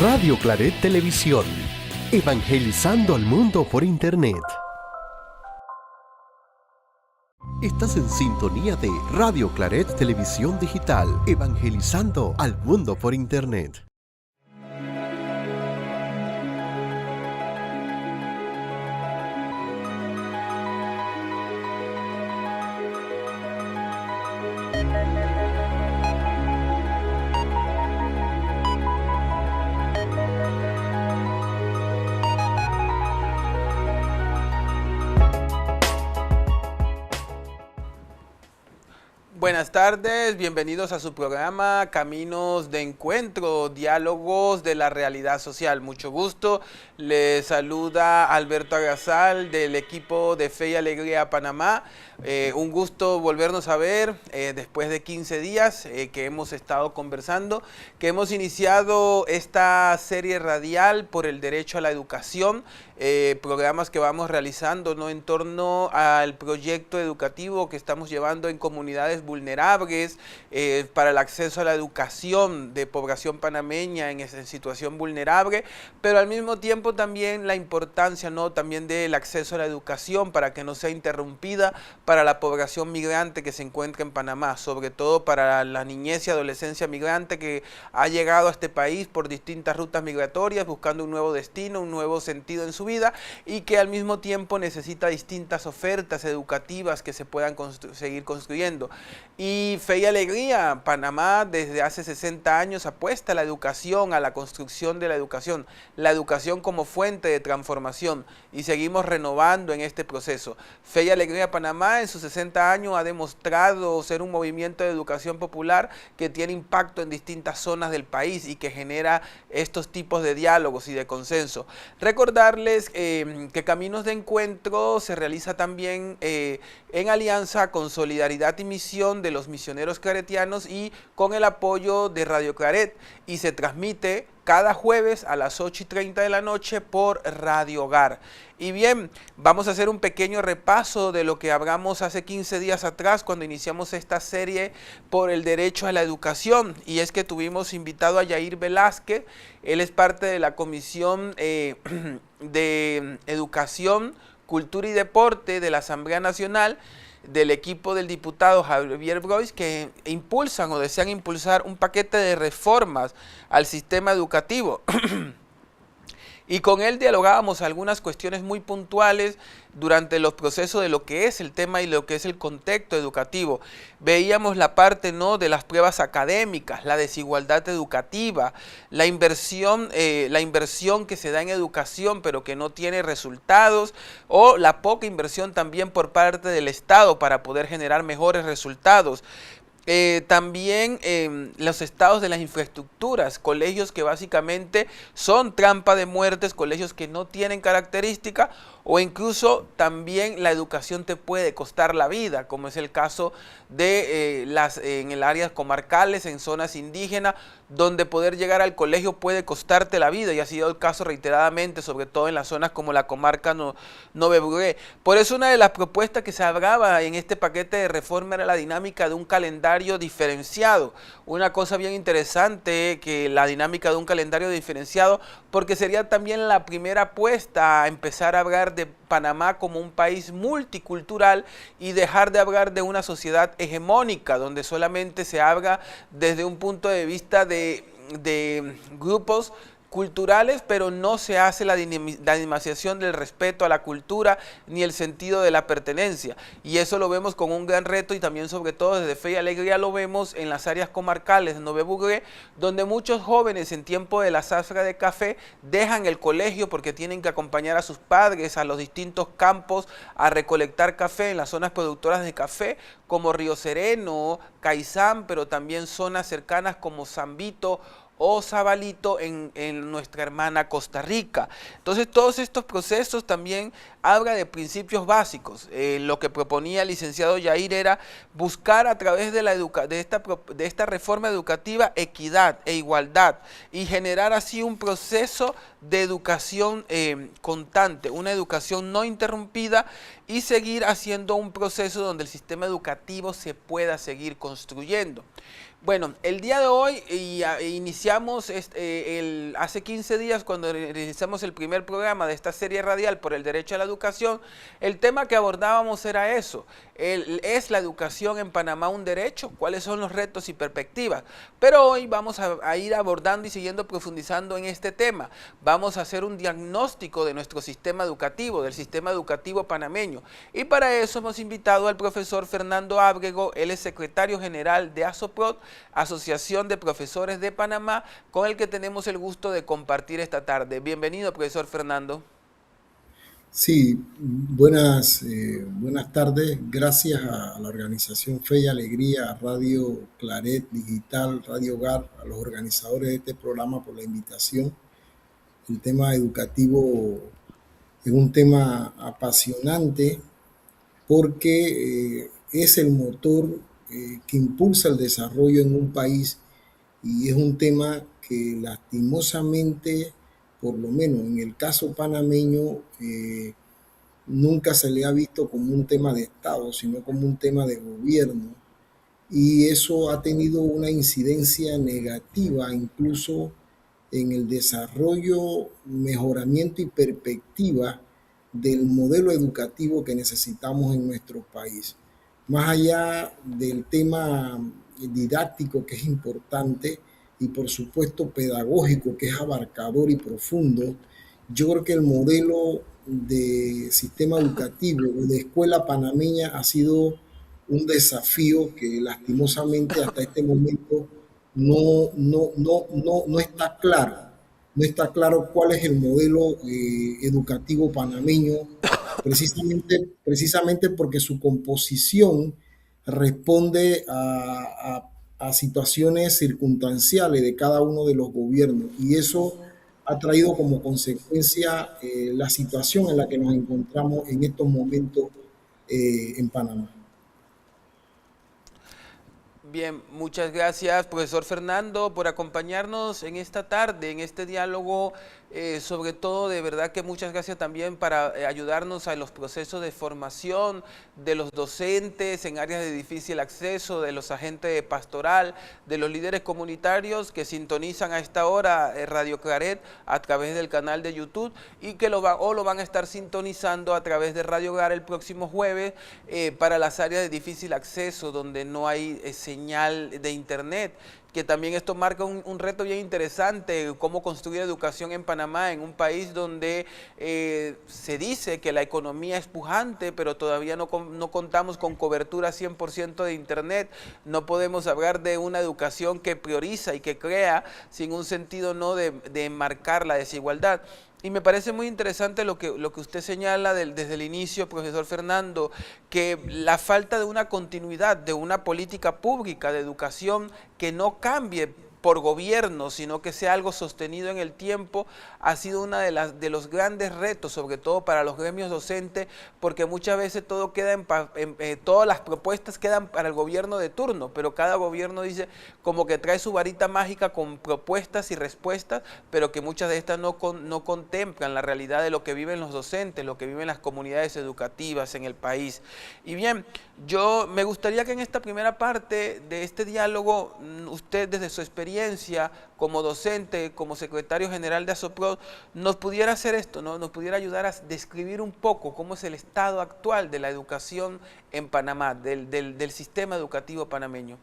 Radio Claret Televisión, evangelizando al mundo por Internet. Estás en sintonía de Radio Claret Televisión Digital, evangelizando al mundo por Internet. Buenas tardes, bienvenidos a su programa Caminos de Encuentro, Diálogos de la Realidad Social. Mucho gusto, les saluda Alberto Agazal del equipo de Fe y Alegría Panamá. Un gusto volvernos a ver después de 15 días que hemos estado conversando, que hemos iniciado esta serie radial por el derecho a la educación, programas que vamos realizando, ¿no?, en torno al proyecto educativo que estamos llevando en comunidades vulnerables para el acceso a la educación de población panameña en situación vulnerable, pero al mismo tiempo también la importancia, ¿no?, también del acceso a la educación para que no sea interrumpida para la población migrante que se encuentra en Panamá, sobre todo para la niñez y adolescencia migrante que ha llegado a este país por distintas rutas migratorias buscando un nuevo destino, un nuevo sentido en su vida y que al mismo tiempo necesita distintas ofertas educativas que se puedan seguir construyendo. Y Fe y Alegría Panamá desde hace 60 años apuesta a la educación, a la construcción de la educación como fuente de transformación, y seguimos renovando en este proceso. Fe y Alegría Panamá en sus 60 años ha demostrado ser un movimiento de educación popular que tiene impacto en distintas zonas del país y que genera estos tipos de diálogos y de consenso. Recordarles que Caminos de Encuentro se realiza también en alianza con Solidaridad y Misión de los misioneros claretianos y con el apoyo de Radio Claret, y se transmite cada jueves a las 8:30 de la noche por Radio Hogar. Y bien, vamos a hacer un pequeño repaso de lo que hablamos hace 15 días atrás cuando iniciamos esta serie por el derecho a la educación, y es que tuvimos invitado a Yair Velázquez. Él es parte de la Comisión de Educación, Cultura y Deporte de la Asamblea Nacional, del equipo del diputado Javier Brois, que impulsan o desean impulsar un paquete de reformas al sistema educativo. Y con él dialogábamos algunas cuestiones muy puntuales durante los procesos de lo que es el tema y lo que es el contexto educativo. Veíamos la parte, ¿no?, de las pruebas académicas, la desigualdad educativa, la inversión que se da en educación pero que no tiene resultados, o la poca inversión también por parte del Estado para poder generar mejores resultados. También los estados de las infraestructuras, colegios que básicamente son trampa de muertes, colegios que no tienen característica, o incluso también la educación te puede costar la vida, como es el caso de en el áreas comarcales, en zonas indígenas, donde poder llegar al colegio puede costarte la vida, y ha sido el caso reiteradamente, sobre todo en las zonas como la comarca Nove Burgué. Por eso una de las propuestas que se hablaba en este paquete de reforma era la dinámica de un calendario diferenciado. Una cosa bien interesante, que la dinámica de un calendario diferenciado, porque sería también la primera apuesta a empezar a hablar de Panamá como un país multicultural y dejar de hablar de una sociedad hegemónica donde solamente se habla desde un punto de vista de grupos culturales, pero no se hace la dinamización del respeto a la cultura ni el sentido de la pertenencia, y eso lo vemos con un gran reto, y también sobre todo desde Fe y Alegría lo vemos en las áreas comarcales de Nove Burgué, donde muchos jóvenes en tiempo de la zafra de café dejan el colegio porque tienen que acompañar a sus padres a los distintos campos a recolectar café en las zonas productoras de café como Río Sereno, Caizán, pero también zonas cercanas como San Vito o Sabalito en nuestra hermana Costa Rica. Entonces todos estos procesos también habla de principios básicos. Lo que proponía el licenciado Yair era buscar a través de, de esta reforma educativa equidad e igualdad y generar así un proceso de educación constante, una educación no interrumpida y seguir haciendo un proceso donde el sistema educativo se pueda seguir construyendo. Bueno, el día de hoy iniciamos hace 15 días cuando realizamos el primer programa de esta serie radial por el derecho a la educación, el tema que abordábamos era eso, ¿es la educación en Panamá un derecho? ¿Cuáles son los retos y perspectivas? Pero hoy vamos a ir abordando y siguiendo profundizando en este tema. Vamos a hacer un diagnóstico de nuestro sistema educativo, del sistema educativo panameño. Y para eso hemos invitado al profesor Fernando Ábrego, él es secretario general de ASOPROD, Asociación de Profesores de Panamá, con el que tenemos el gusto de compartir esta tarde. Bienvenido, profesor Fernando. Sí, buenas tardes. Gracias a la organización Fe y Alegría, a Radio Claret Digital, Radio Hogar, a los organizadores de este programa por la invitación. El tema educativo es un tema apasionante porque es el motor que impulsa el desarrollo en un país y es un tema que lastimosamente, por lo menos en el caso panameño, nunca se le ha visto como un tema de Estado, sino como un tema de gobierno. Y eso ha tenido una incidencia negativa incluso en el desarrollo, mejoramiento y perspectiva del modelo educativo que necesitamos en nuestro país. Más allá del tema didáctico, que es importante, y por supuesto pedagógico, que es abarcador y profundo, yo creo que el modelo de sistema educativo o de escuela panameña ha sido un desafío que lastimosamente hasta este momento no está claro. No está claro cuál es el modelo educativo panameño, precisamente porque su composición responde a situaciones circunstanciales de cada uno de los gobiernos y eso ha traído como consecuencia la situación en la que nos encontramos en estos momentos en Panamá. Bien, muchas gracias, profesor Fernando, por acompañarnos en esta tarde, en este diálogo. Sobre todo, de verdad que muchas gracias también para ayudarnos a los procesos de formación de los docentes en áreas de difícil acceso, de los agentes de pastoral, de los líderes comunitarios que sintonizan a esta hora Radio Claret a través del canal de YouTube y que lo van a estar sintonizando a través de Radio Hogar el próximo jueves para las áreas de difícil acceso donde no hay señal de internet, que también esto marca un reto bien interesante, cómo construir educación en Panamá, en un país donde se dice que la economía es pujante, pero todavía no contamos con cobertura 100% de internet. No podemos hablar de una educación que prioriza y que crea sin un sentido no de marcar la desigualdad. Y me parece muy interesante lo que usted señala desde el inicio, profesor Fernando, que la falta de una continuidad, de una política pública de educación que no cambie por gobierno, sino que sea algo sostenido en el tiempo, ha sido uno de los grandes retos, sobre todo para los gremios docentes, porque muchas veces todo queda todas las propuestas quedan para el gobierno de turno, pero cada gobierno dice como que trae su varita mágica con propuestas y respuestas, pero que muchas de estas no contemplan la realidad de lo que viven los docentes, lo que viven las comunidades educativas en el país. Y bien, yo me gustaría que en esta primera parte de este diálogo, usted desde su experiencia como docente, como secretario general de ASOPROD, nos pudiera hacer esto, ¿no? Nos pudiera ayudar a describir un poco cómo es el estado actual de la educación en Panamá, del sistema educativo panameño.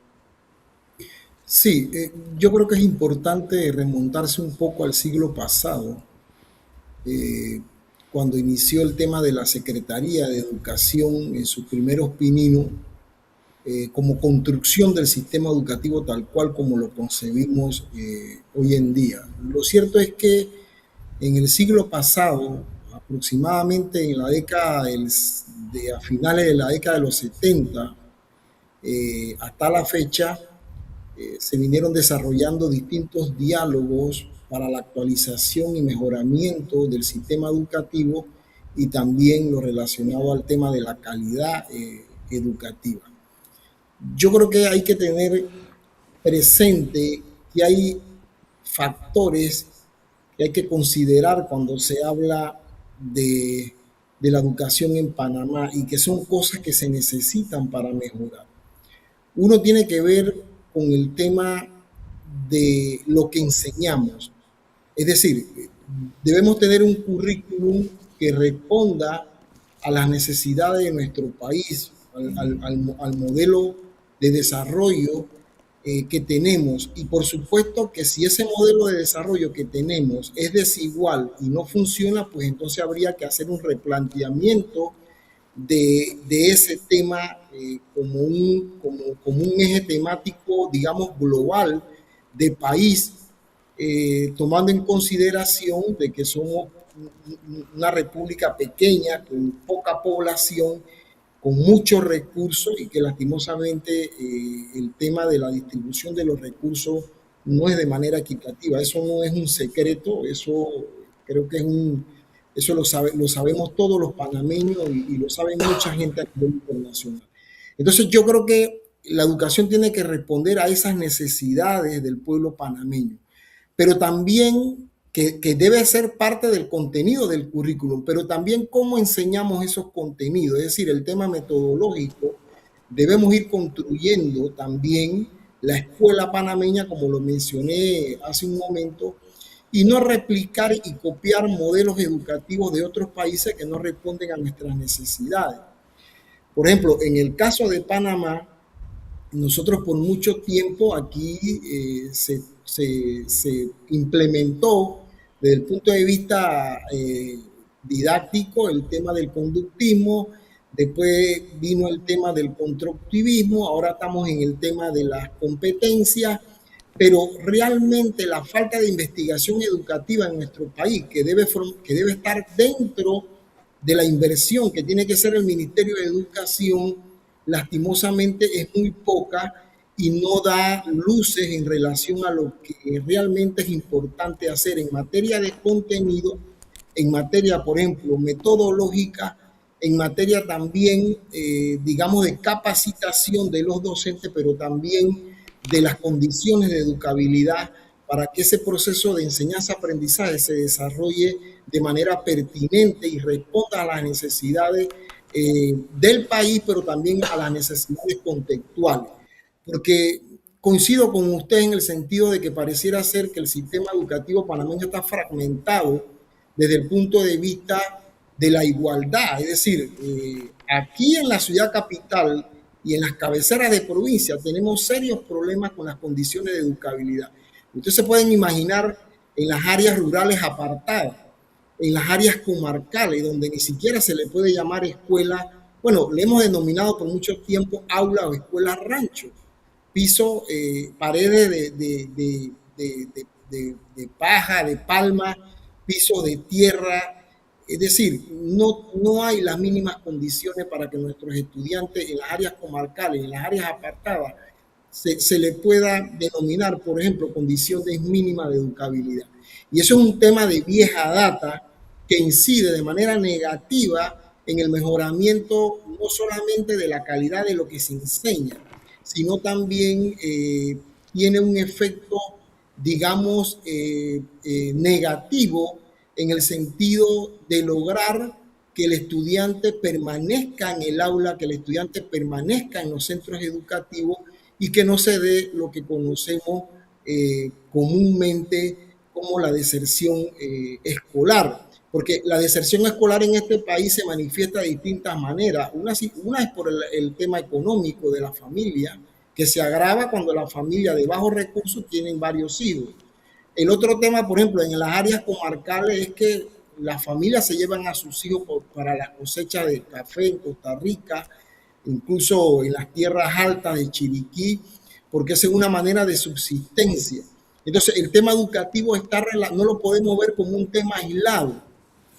Sí, yo creo que es importante remontarse un poco al siglo pasado, cuando inició el tema de la Secretaría de Educación en sus primeros pininos, como construcción del sistema educativo tal cual como lo concebimos hoy en día. Lo cierto es que en el siglo pasado, aproximadamente en la década a finales de la década de los 70, hasta la fecha, se vinieron desarrollando distintos diálogos para la actualización y mejoramiento del sistema educativo y también lo relacionado al tema de la calidad educativa. Yo creo que hay que tener presente que hay factores que hay que considerar cuando se habla de la educación en Panamá y que son cosas que se necesitan para mejorar. Uno tiene que ver con el tema de lo que enseñamos. Es decir, debemos tener un currículum que responda a las necesidades de nuestro país, al modelo de desarrollo que tenemos. Y por supuesto que si ese modelo de desarrollo que tenemos es desigual y no funciona, pues entonces habría que hacer un replanteamiento de ese tema como un eje temático, digamos, global de país, tomando en consideración de que somos una república pequeña, con poca población, con muchos recursos y que lastimosamente el tema de la distribución de los recursos no es de manera equitativa. Eso no es un secreto, eso creo que eso lo sabemos todos los panameños y lo sabe mucha gente a nivel internacional. Entonces yo creo que la educación tiene que responder a esas necesidades del pueblo panameño, pero también que debe ser parte del contenido del currículum, pero también cómo enseñamos esos contenidos, es decir, el tema metodológico, debemos ir construyendo también la escuela panameña, como lo mencioné hace un momento, y no replicar y copiar modelos educativos de otros países que no responden a nuestras necesidades. Por ejemplo, en el caso de Panamá, nosotros por mucho tiempo aquí se implementó desde el punto de vista didáctico el tema del conductismo, después vino el tema del constructivismo, ahora estamos en el tema de las competencias, pero realmente la falta de investigación educativa en nuestro país, que debe estar dentro de la inversión que tiene que ser el Ministerio de Educación, lastimosamente es muy poca y no da luces en relación a lo que realmente es importante hacer en materia de contenido, en materia, por ejemplo, metodológica, en materia también, digamos, de capacitación de los docentes, pero también de las condiciones de educabilidad para que ese proceso de enseñanza-aprendizaje se desarrolle de manera pertinente y responda a las necesidades del país, pero también a las necesidades contextuales. Porque coincido con usted en el sentido de que pareciera ser que el sistema educativo panameño está fragmentado desde el punto de vista de la igualdad. Es decir, aquí en la ciudad capital y en las cabeceras de provincia tenemos serios problemas con las condiciones de educabilidad. Ustedes se pueden imaginar en las áreas rurales apartadas, en las áreas comarcales, donde ni siquiera se le puede llamar escuela, bueno, le hemos denominado por mucho tiempo aula o escuela rancho, piso, paredes de paja, de palma, piso de tierra. Es decir, no hay las mínimas condiciones para que nuestros estudiantes en las áreas comarcales, en las áreas apartadas, se le pueda denominar, por ejemplo, condiciones mínimas de educabilidad. Y eso es un tema de vieja data que incide de manera negativa en el mejoramiento no solamente de la calidad de lo que se enseña, sino también tiene un efecto, digamos, negativo en el sentido de lograr que el estudiante permanezca en el aula, que el estudiante permanezca en los centros educativos y que no se dé lo que conocemos comúnmente como la deserción escolar. Porque la deserción escolar en este país se manifiesta de distintas maneras. Una es por el tema económico de la familia, que se agrava cuando la familia de bajos recursos tienen varios hijos. El otro tema, por ejemplo, en las áreas comarcales es que las familias se llevan a sus hijos para la cosecha de café en Costa Rica, incluso en las tierras altas de Chiriquí, porque esa es una manera de subsistencia. Entonces, el tema educativo no lo podemos ver como un tema aislado,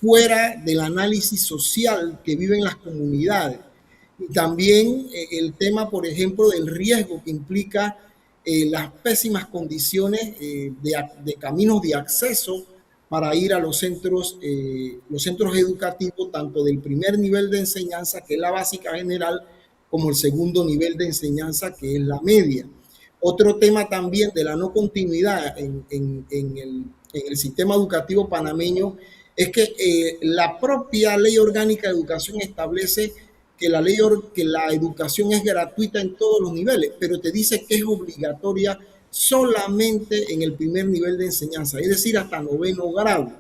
fuera del análisis social que viven las comunidades. Y también el tema, por ejemplo, del riesgo que implica las pésimas condiciones de caminos de acceso para ir a los centros educativos, tanto del primer nivel de enseñanza, que es la básica general, como el segundo nivel de enseñanza, que es la media. Otro tema también de la no continuidad en el sistema educativo panameño es que la propia Ley Orgánica de Educación establece que que la educación es gratuita en todos los niveles, pero te dice que es obligatoria solamente en el primer nivel de enseñanza, es decir, hasta noveno grado.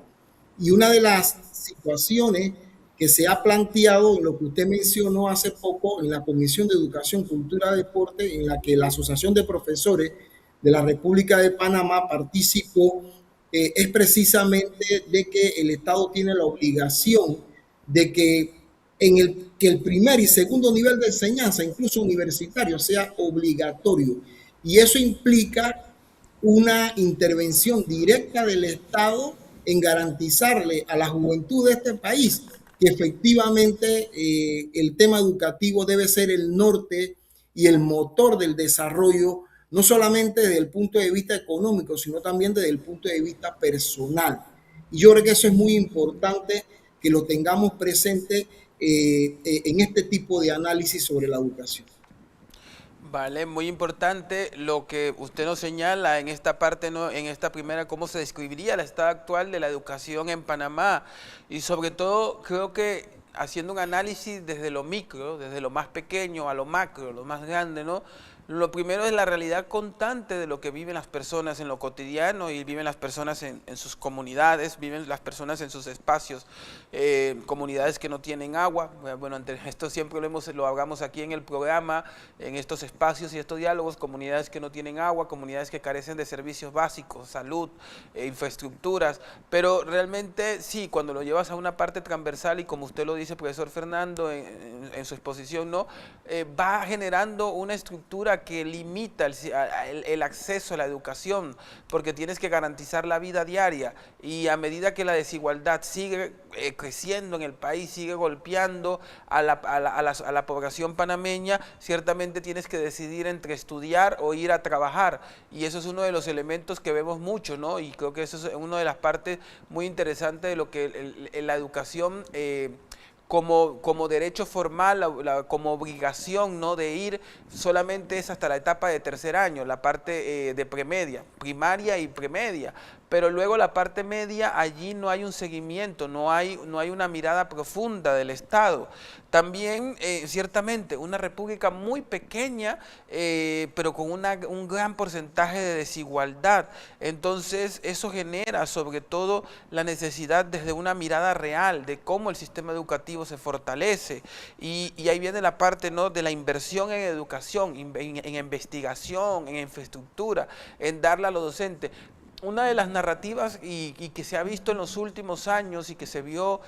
Y una de las situaciones que se ha planteado en lo que usted mencionó hace poco en la Comisión de Educación, Cultura y Deporte, en la que la Asociación de Profesores de la República de Panamá participó, es precisamente de que el Estado tiene la obligación de que que el primer y segundo nivel de enseñanza, incluso universitario, sea obligatorio. Y eso implica una intervención directa del Estado en garantizarle a la juventud de este país que efectivamente el tema educativo debe ser el norte y el motor del desarrollo, no solamente desde el punto de vista económico, sino también desde el punto de vista personal. Y yo creo que eso es muy importante que lo tengamos presente en este tipo de análisis sobre la educación. Vale, muy importante lo que usted nos señala en esta parte, ¿no? En esta primera, cómo se describiría el estado actual de la educación en Panamá. Y sobre todo, creo que haciendo un análisis desde lo micro, desde lo más pequeño a lo macro, lo más grande, ¿no? Lo primero es la realidad constante de lo que viven las personas en lo cotidiano y viven las personas en sus comunidades, viven las personas en sus espacios, comunidades que no tienen agua. Bueno, ante esto siempre lo hablamos aquí en el programa, en estos espacios y estos diálogos, comunidades que no tienen agua, comunidades que carecen de servicios básicos, salud, infraestructuras, pero realmente sí, cuando lo llevas a una parte transversal y como usted lo dice, profesor Fernando, en su exposición, ¿no? Va generando una estructura que limita el acceso a la educación, porque tienes que garantizar la vida diaria y a medida que la desigualdad sigue creciendo en el país, sigue golpeando a la población panameña, ciertamente tienes que decidir entre estudiar o ir a trabajar, y eso es uno de los elementos que vemos mucho, ¿no? Y creo que eso es una de las partes muy interesantes de lo que la educación como derecho formal, como obligación, ¿no? De ir, solamente es hasta la etapa de tercer año, la parte de premedia, primaria y premedia, pero luego la parte media, allí no hay un seguimiento, no hay una mirada profunda del Estado. También, ciertamente, una república muy pequeña, pero con un gran porcentaje de desigualdad. Entonces, eso genera sobre todo la necesidad desde una mirada real de cómo el sistema educativo se fortalece. Y ahí viene la parte, ¿no? De la inversión en educación, en investigación, en infraestructura, en darle a los docentes. Una de las narrativas y que se ha visto en los últimos años y que se vio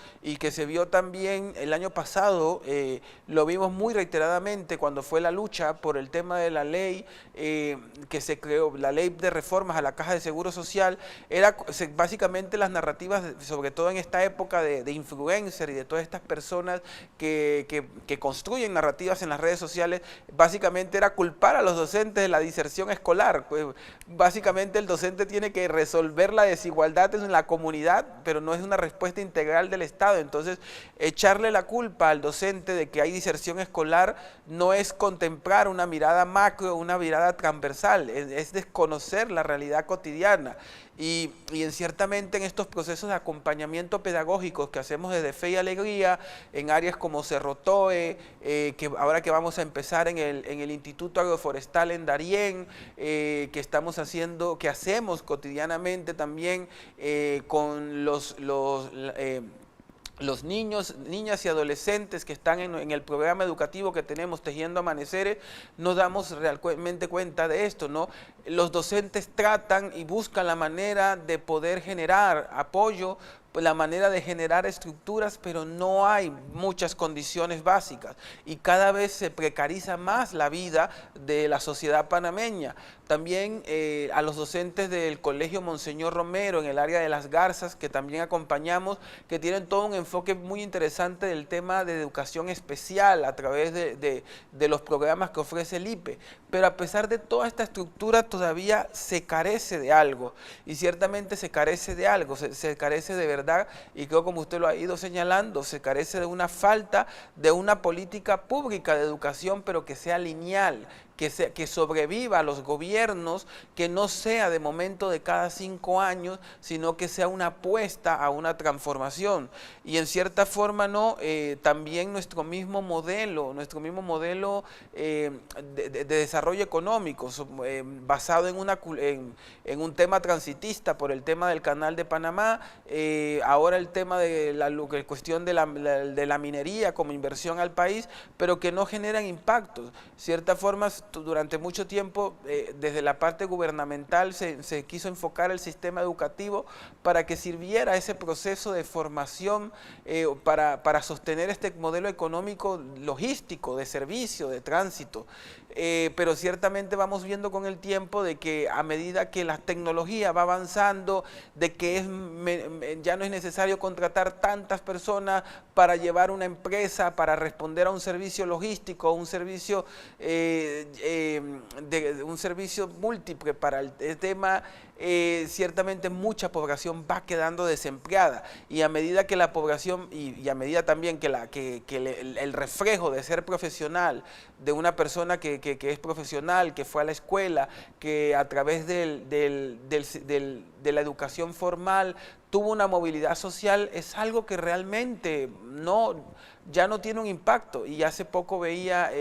también el año pasado, lo vimos muy reiteradamente cuando fue la lucha por el tema de la ley que se creó, la ley de reformas a la Caja de Seguro Social, era básicamente las narrativas, sobre todo en esta época de influencer y de todas estas personas que construyen narrativas en las redes sociales, básicamente era culpar a los docentes de la diserción escolar. Pues, básicamente el docente tiene que resolver la desigualdad en la comunidad, pero no es una respuesta integral del Estado. Entonces, echarle la culpa al docente de que hay diserción escolar no es contemplar una mirada macro, una mirada transversal, es desconocer la realidad cotidiana. Y ciertamente en estos procesos de acompañamiento pedagógicos que hacemos desde Fe y Alegría, en áreas como Cerrotoe, que ahora que vamos a empezar en el Instituto Agroforestal en Darién, que hacemos cotidianamente también con los niños, niñas y adolescentes que están en el programa educativo que tenemos Tejiendo Amaneceres, nos damos realmente cuenta de esto, ¿no? Los docentes tratan y buscan la manera de poder generar apoyo la manera de generar estructuras, pero no hay muchas condiciones básicas y cada vez se precariza más la vida de la sociedad panameña. También a los docentes del Colegio Monseñor Romero en el área de Las Garzas, que también acompañamos, que tienen todo un enfoque muy interesante del tema de educación especial a través de los programas que ofrece el IPE. Pero a pesar de toda esta estructura todavía se carece de algo, y ciertamente se carece de algo, se carece de verdad, y creo como usted lo ha ido señalando, se carece de una falta de una política pública de educación, pero que sea lineal, que sobreviva a los gobiernos, que no sea de momento de cada 5 años, sino que sea una apuesta a una transformación. Y en cierta forma, ¿no? También nuestro mismo modelo de desarrollo económico, basado en un tema transitista por el tema del Canal de Panamá, ahora el tema de la cuestión de la minería como inversión al país, pero que no generan impactos. De cierta forma, durante mucho tiempo, desde la parte gubernamental se quiso enfocar el sistema educativo para que sirviera ese proceso de formación para sostener este modelo económico logístico, de servicio, de tránsito. Pero ciertamente vamos viendo con el tiempo de que a medida que la tecnología va avanzando, de que ya no es necesario contratar tantas personas para llevar una empresa, para responder a un servicio logístico, un servicio un servicio múltiple para el tema, ciertamente mucha población va quedando desempleada, y a medida que la población y a medida también que el reflejo de ser profesional de una persona que es profesional, que fue a la escuela, que a través de la educación formal tuvo una movilidad social, es algo que realmente ya no tiene un impacto. Y hace poco veía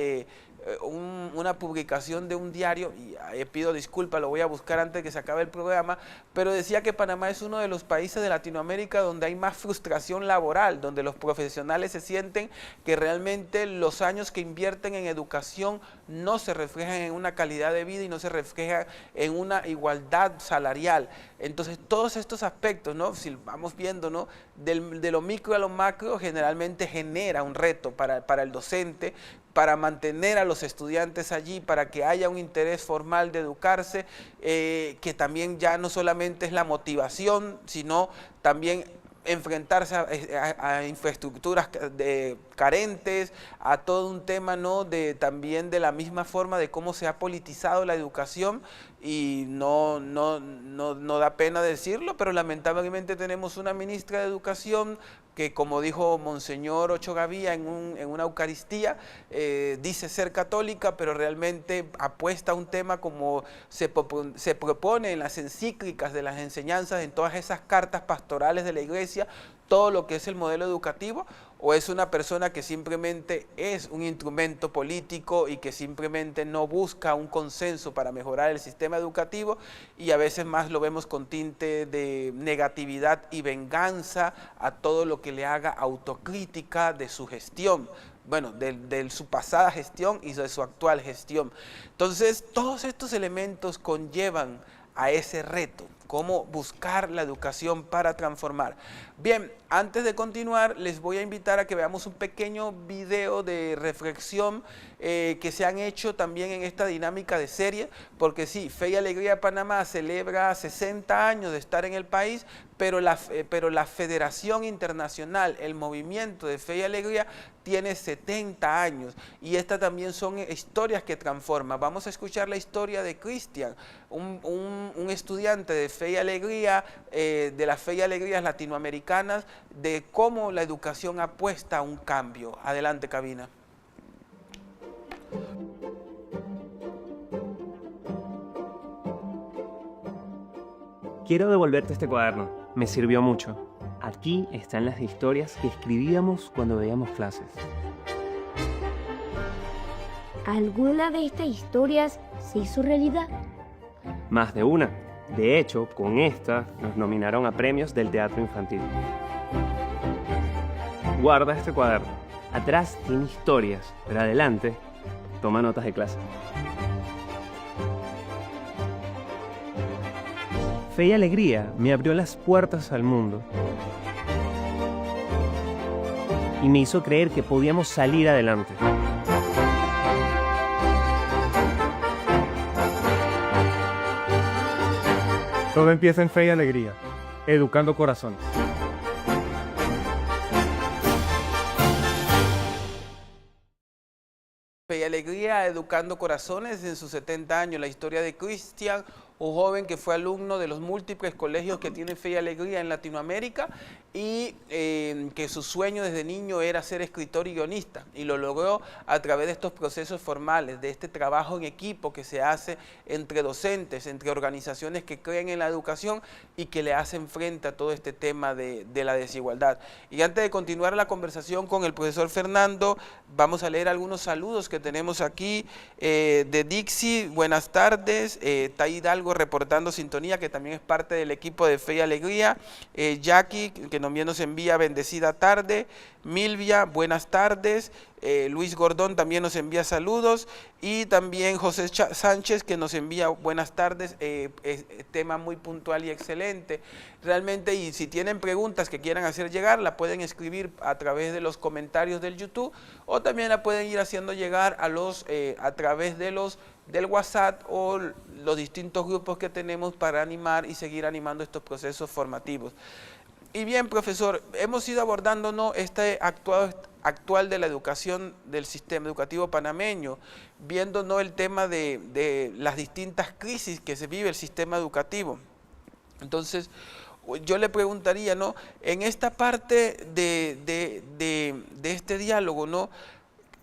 una publicación de un diario, y pido disculpas, lo voy a buscar antes de que se acabe el programa, pero decía que Panamá es uno de los países de Latinoamérica donde hay más frustración laboral, donde los profesionales se sienten que realmente los años que invierten en educación no se reflejan en una calidad de vida y no se reflejan en una igualdad salarial. Entonces todos estos aspectos, ¿no? Si vamos viendo, ¿no? De lo micro a lo macro, generalmente genera un reto para el docente, para mantener a los estudiantes allí, para que haya un interés formal de educarse, que también ya no solamente es la motivación, sino también enfrentarse a infraestructuras carentes, a todo un tema, ¿no? También de la misma forma de cómo se ha politizado la educación, y no da pena decirlo, pero lamentablemente tenemos una ministra de Educación que, como dijo Monseñor Ocho Gavía en una Eucaristía, dice ser católica, pero realmente apuesta a un tema como se propone en las encíclicas de las enseñanzas, en todas esas cartas pastorales de la Iglesia, todo lo que es el modelo educativo, o es una persona que simplemente es un instrumento político y que simplemente no busca un consenso para mejorar el sistema educativo, y a veces más lo vemos con tinte de negatividad y venganza a todo lo que le haga autocrítica de su gestión, bueno, de su pasada gestión y de su actual gestión. Entonces, todos estos elementos conllevan a ese reto, cómo buscar la educación para transformar. Bien, antes de continuar, les voy a invitar a que veamos un pequeño video de reflexión que se han hecho también en esta dinámica de serie, porque sí, Fe y Alegría Panamá celebra 60 años de estar en el país, pero la Federación Internacional, el movimiento de Fe y Alegría, tiene 70 años, y estas también son historias que transforman. Vamos a escuchar la historia de Cristian, un estudiante de Fe y Alegría, de las Fe y Alegrías latinoamericanas, de cómo la educación apuesta a un cambio. Adelante, cabina. Quiero devolverte este cuaderno. Me sirvió mucho. Aquí están las historias que escribíamos cuando veíamos clases. ¿Alguna de estas historias se hizo realidad? Más de una. De hecho, con esta nos nominaron a premios del teatro infantil. Guarda este cuaderno. Atrás tiene historias, pero adelante toma notas de clase. Fe y Alegría me abrió las puertas al mundo. y me hizo creer que podíamos salir adelante. Todo empieza en Fe y Alegría, educando corazones. Fe y Alegría, educando corazones. En sus 70 años, la historia de Cristian, un joven que fue alumno de los múltiples colegios que tienen Fe y Alegría en Latinoamérica y que su sueño desde niño era ser escritor y guionista, y lo logró a través de estos procesos formales, de este trabajo en equipo que se hace entre docentes, entre organizaciones que creen en la educación y que le hacen frente a todo este tema de la desigualdad. Y antes de continuar la conversación con el profesor Fernando, vamos a leer algunos saludos que tenemos aquí de Dixie. Buenas tardes. Está Hidalgo reportando sintonía, que también es parte del equipo de Fe y Alegría. Jackie, que también nos envía bendecida tarde. Milvia, buenas tardes. Luis Gordón también nos envía saludos, y también José Sánchez, que nos envía buenas tardes, tema muy puntual y excelente realmente. Y si tienen preguntas que quieran hacer llegar, la pueden escribir a través de los comentarios del YouTube, o también la pueden ir haciendo llegar a través de del WhatsApp o los distintos grupos que tenemos para animar y seguir animando estos procesos formativos. Y bien, profesor, hemos ido abordando, ¿no?, este actual de la educación del sistema educativo panameño, viendo, ¿no?, el tema de las distintas crisis que se vive el sistema educativo. Entonces, yo le preguntaría, ¿no?, en esta parte de este diálogo, ¿no?,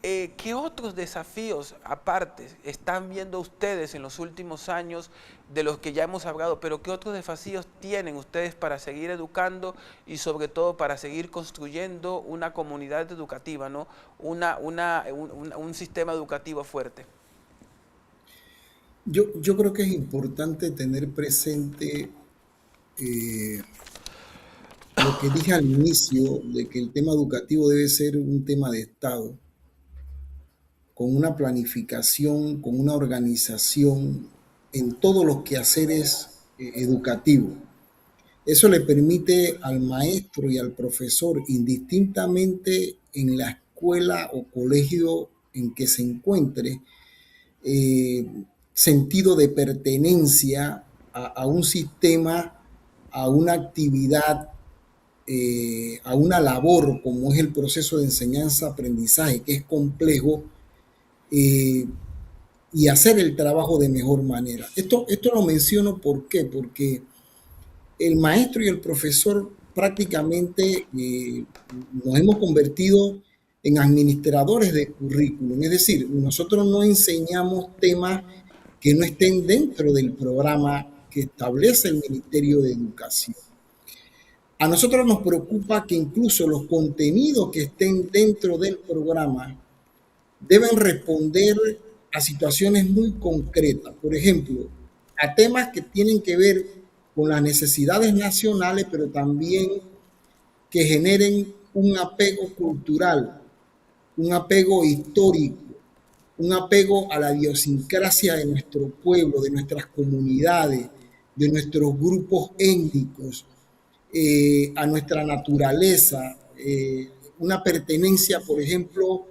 ¿qué otros desafíos aparte están viendo ustedes en los últimos años de los que ya hemos hablado, pero qué otros desafíos tienen ustedes para seguir educando y sobre todo para seguir construyendo una comunidad educativa, ¿no?, un sistema educativo fuerte? Yo creo que es importante tener presente lo que dije al inicio, de que el tema educativo debe ser un tema de Estado, con una planificación, con una organización en todos los quehaceres educativos. Eso le permite al maestro y al profesor, indistintamente en la escuela o colegio en que se encuentre, sentido de pertenencia a un sistema, a una actividad, a una labor como es el proceso de enseñanza-aprendizaje, que es complejo, y hacer el trabajo de mejor manera. Esto lo menciono ¿por qué? Porque el maestro y el profesor prácticamente nos hemos convertido en administradores de currículum, es decir, nosotros no enseñamos temas que no estén dentro del programa que establece el Ministerio de Educación. A nosotros nos preocupa que incluso los contenidos que estén dentro del programa deben responder a situaciones muy concretas, por ejemplo, a temas que tienen que ver con las necesidades nacionales, pero también que generen un apego cultural, un apego histórico, un apego a la idiosincrasia de nuestro pueblo, de nuestras comunidades, de nuestros grupos étnicos, a nuestra naturaleza, una pertenencia, por ejemplo,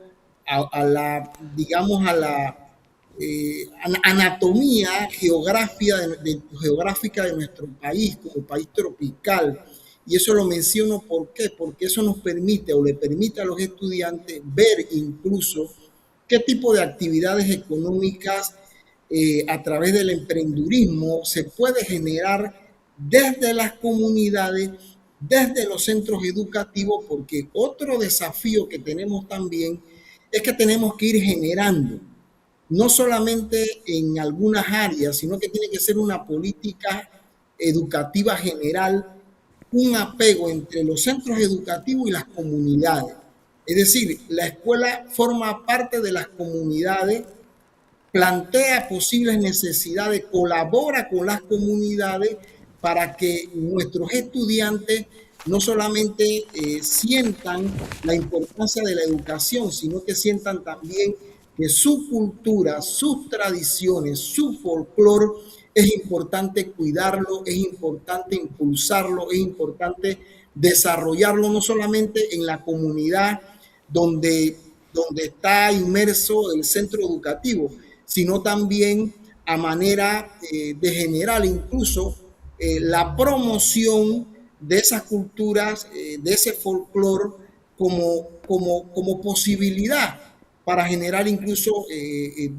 a la, digamos, a la anatomía geográfica de nuestro país, como país tropical. Y eso lo menciono ¿por qué? Porque eso nos permite o le permite a los estudiantes ver incluso qué tipo de actividades económicas a través del emprendurismo se puede generar desde las comunidades, desde los centros educativos, porque otro desafío que tenemos también es que tenemos que ir generando, no solamente en algunas áreas, sino que tiene que ser una política educativa general, un apego entre los centros educativos y las comunidades. Es decir, la escuela forma parte de las comunidades, plantea posibles necesidades, colabora con las comunidades para que nuestros estudiantes no solamente sientan la importancia de la educación, sino que sientan también que su cultura, sus tradiciones, su folclore es importante cuidarlo, es importante impulsarlo, es importante desarrollarlo no solamente en la comunidad donde está inmerso el centro educativo, sino también a manera de generar incluso la promoción de esas culturas, de ese folclore como posibilidad para generar incluso,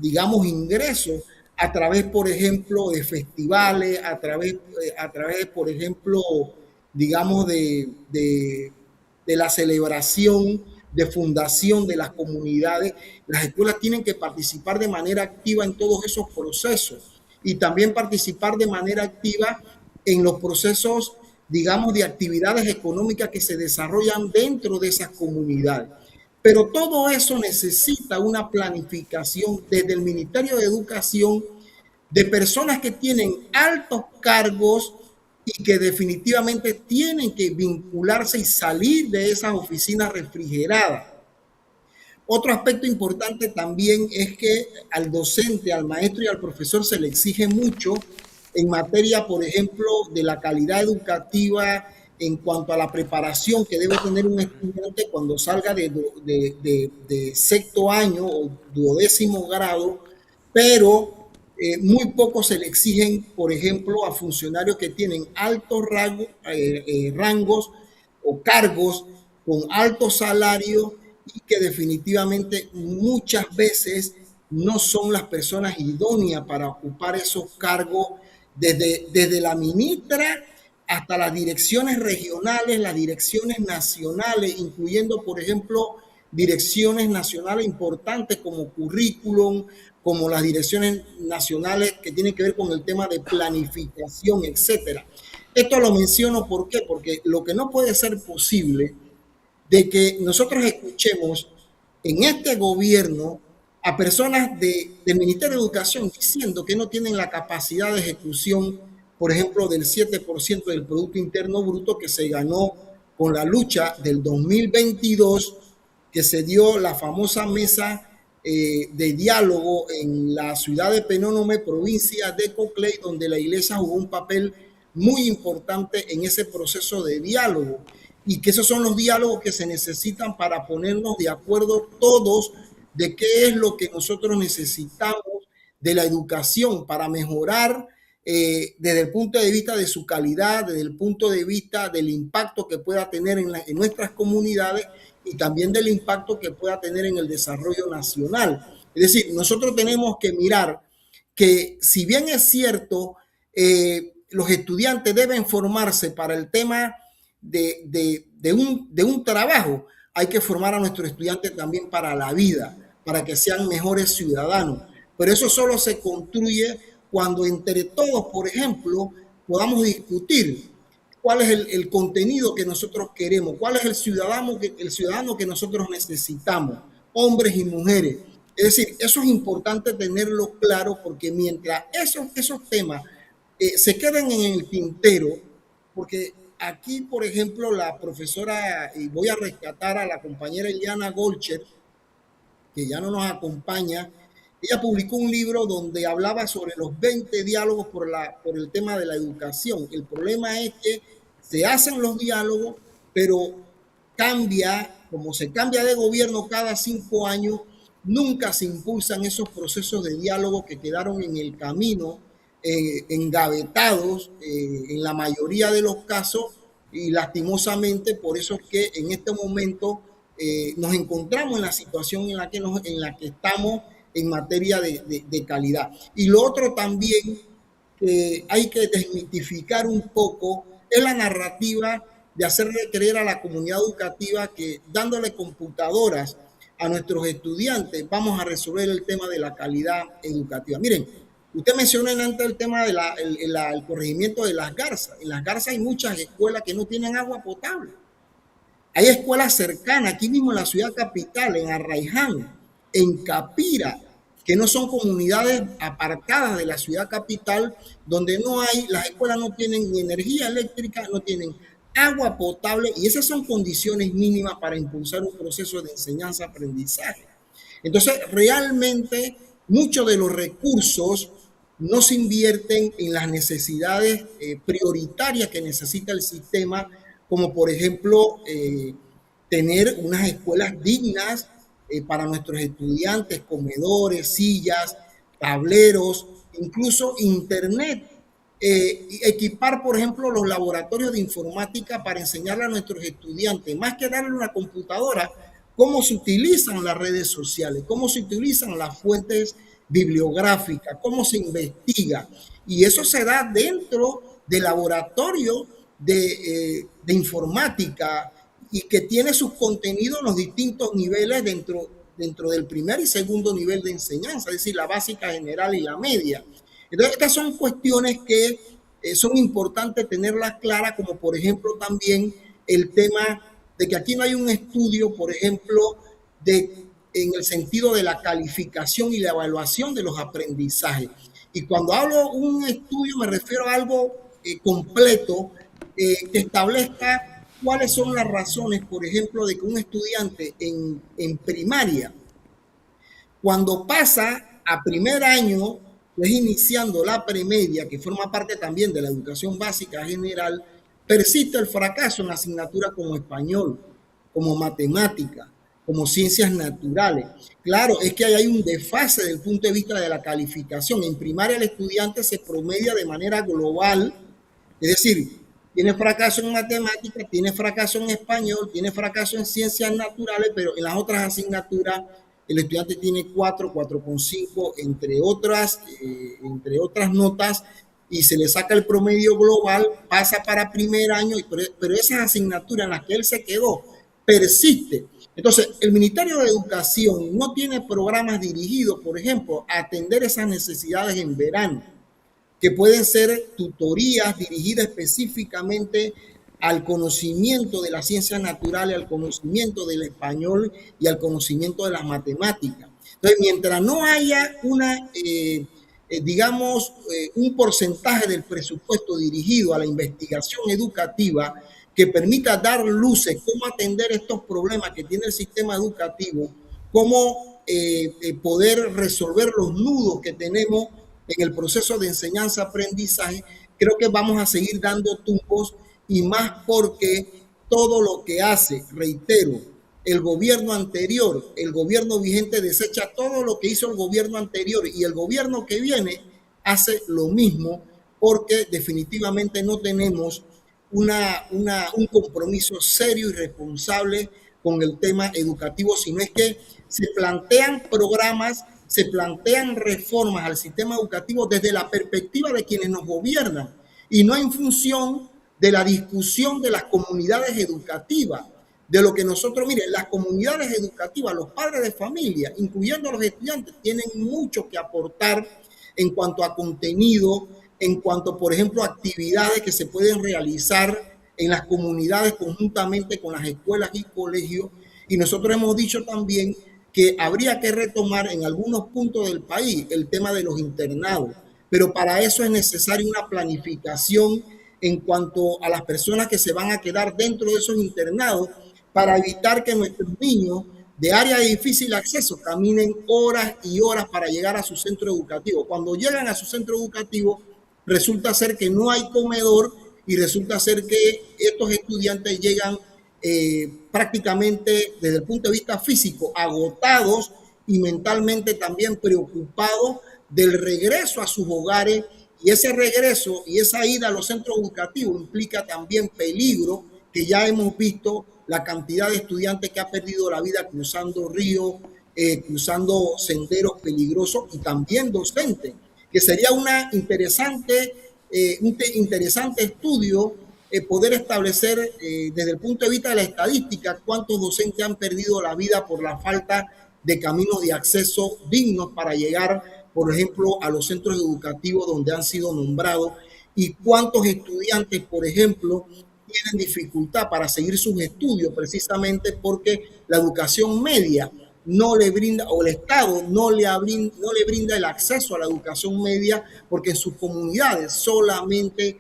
digamos, ingresos a través, por ejemplo, de festivales, a través por ejemplo, digamos, de la celebración, de fundación de las comunidades. Las escuelas tienen que participar de manera activa en todos esos procesos y también participar de manera activa en los procesos, digamos, de actividades económicas que se desarrollan dentro de esas comunidades. Pero todo eso necesita una planificación desde el Ministerio de Educación de personas que tienen altos cargos y que definitivamente tienen que vincularse y salir de esas oficinas refrigeradas. Otro aspecto importante también es que al docente, al maestro y al profesor se le exige mucho en materia, por ejemplo, de la calidad educativa en cuanto a la preparación que debe tener un estudiante cuando salga de sexto año o 12º grado, pero muy poco se le exigen, por ejemplo, a funcionarios que tienen altos rangos o cargos con altos salarios y que definitivamente muchas veces no son las personas idóneas para ocupar esos cargos desde la ministra hasta las direcciones regionales, las direcciones nacionales, incluyendo, por ejemplo, direcciones nacionales importantes como currículum, como las direcciones nacionales que tienen que ver con el tema de planificación, etcétera. Esto lo menciono ¿por qué? Porque lo que no puede ser posible de que nosotros escuchemos en este gobierno a personas del Ministerio de Educación diciendo que no tienen la capacidad de ejecución, por ejemplo, del 7% del Producto Interno Bruto que se ganó con la lucha del 2022, que se dio la famosa mesa de diálogo en la ciudad de Penonomé, provincia de Coclé, donde la iglesia jugó un papel muy importante en ese proceso de diálogo, y que esos son los diálogos que se necesitan para ponernos de acuerdo todos de qué es lo que nosotros necesitamos de la educación para mejorar desde el punto de vista de su calidad, desde el punto de vista del impacto que pueda tener en nuestras comunidades y también del impacto que pueda tener en el desarrollo nacional. Es decir, nosotros tenemos que mirar que si bien es cierto, los estudiantes deben formarse para el tema de un trabajo, hay que formar a nuestros estudiantes también para la vida, para que sean mejores ciudadanos. Pero eso solo se construye cuando entre todos, por ejemplo, podamos discutir cuál es el contenido que nosotros queremos, cuál es el ciudadano que nosotros necesitamos, hombres y mujeres. Es decir, eso es importante tenerlo claro, porque mientras esos temas se queden en el tintero, porque aquí, por ejemplo, la profesora, y voy a rescatar a la compañera Eliana Golcher, que ya no nos acompaña, ella publicó un libro donde hablaba sobre los 20 diálogos por el tema de la educación. El problema es que se hacen los diálogos, pero como se cambia de gobierno cada 5 años, nunca se impulsan esos procesos de diálogo que quedaron en el camino, engavetados en la mayoría de los casos, y lastimosamente por eso es que en este momento nos encontramos en la situación en la que estamos en materia de calidad. Y lo otro también que hay que desmitificar un poco es la narrativa de hacerle creer a la comunidad educativa que dándole computadoras a nuestros estudiantes vamos a resolver el tema de la calidad educativa. Miren, usted mencionó antes el tema del corregimiento de las garzas. En las garzas hay muchas escuelas que no tienen agua potable. Hay escuelas cercanas, aquí mismo en la ciudad capital, en Arraiján, en Capira, que no son comunidades apartadas de la ciudad capital, donde las escuelas no tienen ni energía eléctrica, no tienen agua potable, y esas son condiciones mínimas para impulsar un proceso de enseñanza-aprendizaje. Entonces, realmente, muchos de los recursos no se invierten en las necesidades prioritarias que necesita el sistema, como por ejemplo tener unas escuelas dignas para nuestros estudiantes, comedores, sillas, tableros, incluso internet. Equipar, por ejemplo, los laboratorios de informática para enseñarle a nuestros estudiantes, más que darle una computadora, cómo se utilizan las redes sociales, cómo se utilizan las fuentes bibliográficas, cómo se investiga. Y eso se da dentro del laboratorio de informática y que tiene sus contenidos en los distintos niveles dentro del primer y segundo nivel de enseñanza, es decir, la básica, general y la media. Entonces, estas son cuestiones que son importantes tenerlas claras, como por ejemplo también el tema de que aquí no hay un estudio, por ejemplo, en el sentido de la calificación y la evaluación de los aprendizajes. Y cuando hablo un estudio me refiero a algo completo que establezca cuáles son las razones, por ejemplo, de que un estudiante en primaria, cuando pasa a primer año, pues iniciando la premedia, que forma parte también de la educación básica general, persiste el fracaso en asignaturas como español, como matemática, como ciencias naturales. Claro, es que hay un desfase desde el punto de vista de la calificación. En primaria el estudiante se promedia de manera global, es decir, tiene fracaso en matemáticas, tiene fracaso en español, tiene fracaso en ciencias naturales, pero en las otras asignaturas el estudiante tiene 4,5, entre otras notas, y se le saca el promedio global, pasa para primer año, pero esas asignaturas en las que él se quedó persiste. Entonces, el Ministerio de Educación no tiene programas dirigidos, por ejemplo, a atender esas necesidades en verano, que pueden ser tutorías dirigidas específicamente al conocimiento de las ciencias naturales, al conocimiento del español y al conocimiento de las matemáticas. Entonces, mientras no haya un porcentaje del presupuesto dirigido a la investigación educativa que permita dar luces, cómo atender estos problemas que tiene el sistema educativo, cómo poder resolver los nudos que tenemos en el proceso de enseñanza-aprendizaje, creo que vamos a seguir dando tumbos, y más porque todo lo que hace, reitero, el gobierno anterior, el gobierno vigente desecha todo lo que hizo el gobierno anterior, y el gobierno que viene hace lo mismo, porque definitivamente no tenemos un compromiso serio y responsable con el tema educativo, sino es que se plantean programas, se plantean reformas al sistema educativo desde la perspectiva de quienes nos gobiernan y no en función de la discusión de las comunidades educativas, de lo que nosotros, miren, las comunidades educativas, los padres de familia, incluyendo a los estudiantes, tienen mucho que aportar en cuanto a contenido, en cuanto, por ejemplo, a actividades que se pueden realizar en las comunidades conjuntamente con las escuelas y colegios. Y nosotros hemos dicho también que habría que retomar en algunos puntos del país el tema de los internados, pero para eso es necesaria una planificación en cuanto a las personas que se van a quedar dentro de esos internados, para evitar que nuestros niños de área de difícil acceso caminen horas y horas para llegar a su centro educativo. Cuando llegan a su centro educativo, resulta ser que no hay comedor y resulta ser que estos estudiantes llegan prácticamente desde el punto de vista físico agotados y mentalmente también preocupados del regreso a sus hogares, y ese regreso y esa ida a los centros educativos implica también peligro, que ya hemos visto la cantidad de estudiantes que ha perdido la vida cruzando ríos, cruzando senderos peligrosos, y también docentes, que sería un interesante estudio poder establecer desde el punto de vista de la estadística cuántos docentes han perdido la vida por la falta de caminos de acceso dignos para llegar, por ejemplo, a los centros educativos donde han sido nombrados, y cuántos estudiantes, por ejemplo, tienen dificultad para seguir sus estudios precisamente porque la educación media no le brinda, o el Estado no le brinda el acceso a la educación media, porque en sus comunidades solamente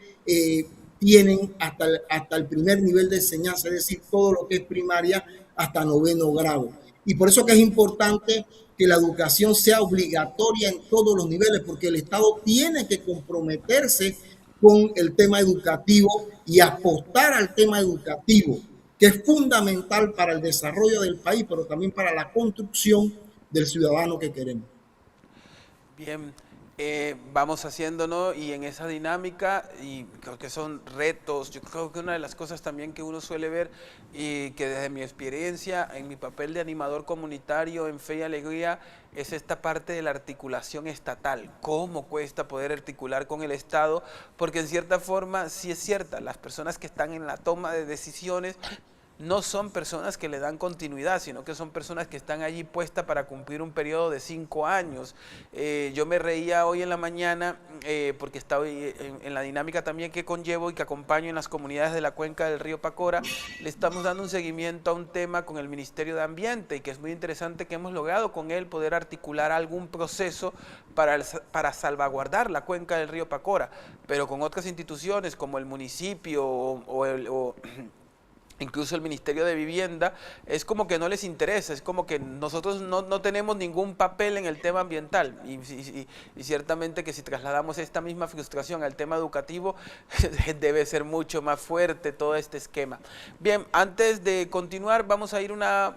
tienen hasta el primer nivel de enseñanza, es decir, todo lo que es primaria hasta 9º grado. Y por eso que es importante que la educación sea obligatoria en todos los niveles, porque el Estado tiene que comprometerse con el tema educativo y apostar al tema educativo. que es fundamental para el desarrollo del país, pero también para la construcción del ciudadano que queremos. Bien, vamos haciéndonos y en esa dinámica, y creo que son retos, yo creo que una de las cosas también que uno suele ver y que desde mi experiencia en mi papel de animador comunitario en Fe y Alegría es esta parte de la articulación estatal, cómo cuesta poder articular con el Estado, porque en cierta forma sí es cierta, las personas que están en la toma de decisiones no son personas que le dan continuidad, sino que son personas que están allí puestas para cumplir un periodo de 5 años. Yo me reía hoy en la mañana porque estaba en la dinámica también que conllevo y que acompaño en las comunidades de la cuenca del río Pacora. Le estamos dando un seguimiento a un tema con el Ministerio de Ambiente y que es muy interesante que hemos logrado con él poder articular algún proceso para salvaguardar la cuenca del río Pacora, pero con otras instituciones como el municipio incluso el Ministerio de Vivienda, es como que no les interesa, es como que nosotros no tenemos ningún papel en el tema ambiental y ciertamente que si trasladamos esta misma frustración al tema educativo debe ser mucho más fuerte todo este esquema. Bien, antes de continuar vamos a ir a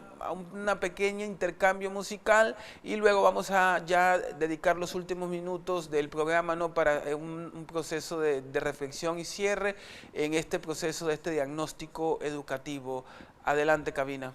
una pequeña intercambio musical y luego vamos a ya dedicar los últimos minutos del programa, ¿no?, para un proceso de reflexión y cierre en este proceso de este diagnóstico educativo. Adelante, cabina.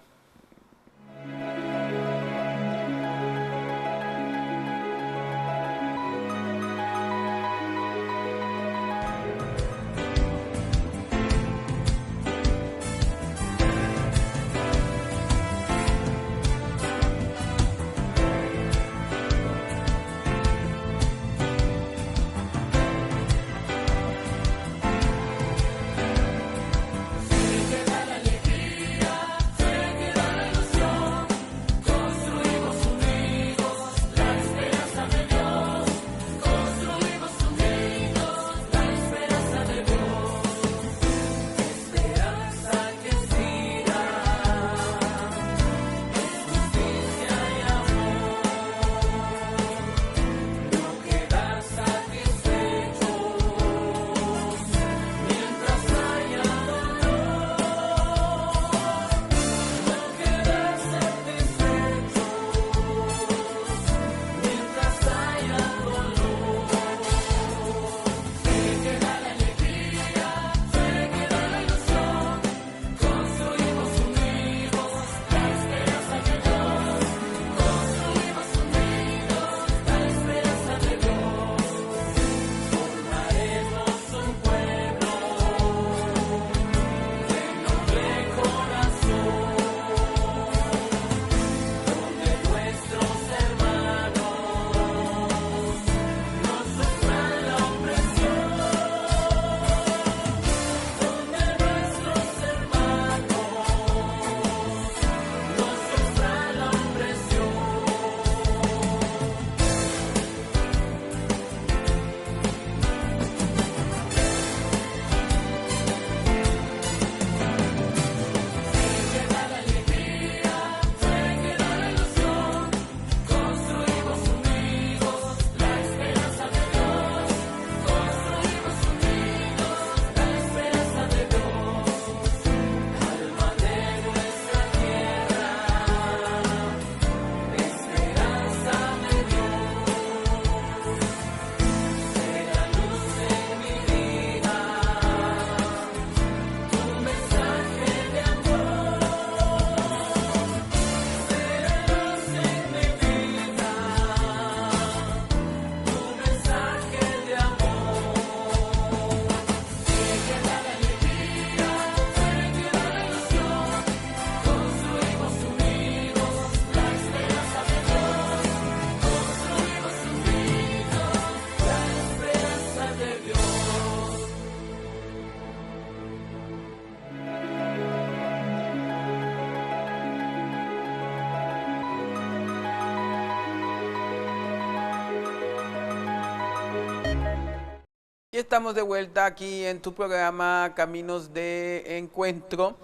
Y estamos de vuelta aquí en tu programa Caminos de Encuentro,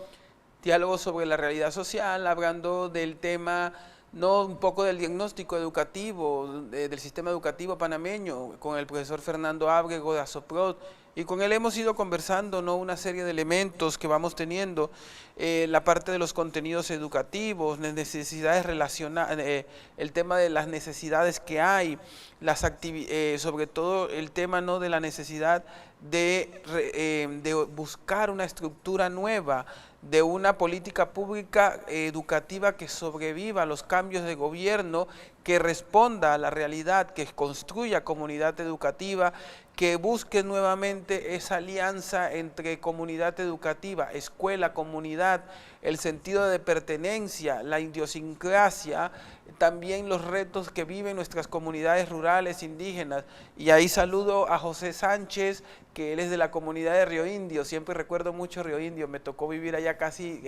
diálogos sobre la realidad social, hablando del tema, no un poco del diagnóstico educativo, del sistema educativo panameño, con el profesor Fernando Ábrego de ASOPROD, y con él hemos ido conversando, ¿no?, una serie de elementos que vamos teniendo, la parte de los contenidos educativos, las necesidades relacionadas, el tema de las necesidades que hay, sobre todo el tema, ¿no?, de la necesidad de buscar una estructura nueva, de una política pública educativa que sobreviva a los cambios de gobierno, que responda a la realidad, que construya comunidad educativa, que busque nuevamente esa alianza entre comunidad educativa, escuela, comunidad, el sentido de pertenencia, la idiosincrasia, también los retos que viven nuestras comunidades rurales indígenas. Y ahí saludo a José Sánchez, que él es de la comunidad de Río Indio. Siempre recuerdo mucho Río Indio, me tocó vivir allá casi